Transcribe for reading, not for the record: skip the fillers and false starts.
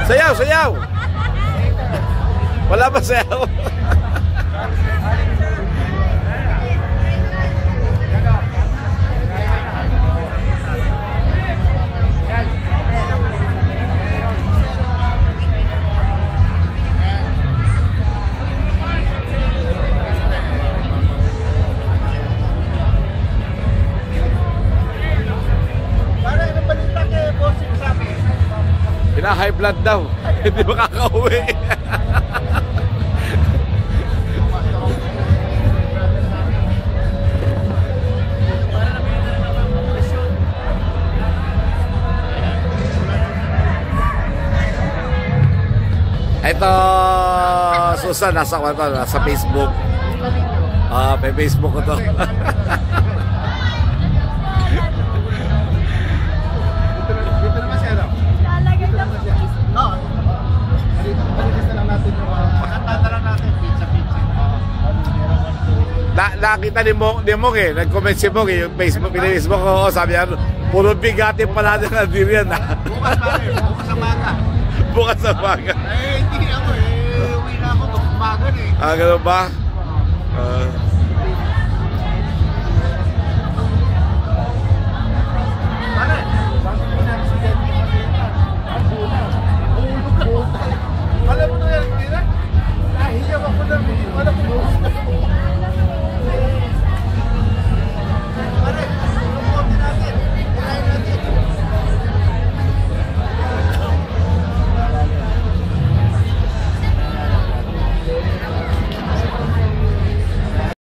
Sayaw, sayaw. Wala pa sayaw. High blood daw. Hindi makakauwi. Ito, Susan, nasa Facebook. May Facebook ko to. Nakita ni Mong eh, nag-comment si Mong eh, yung Facebook ko, sabi niya, puro bigati pala na din yan. Bukas sa maga. Bukas sa maga. Hindi ako uwi na ako, umaga eh. Ganun ba?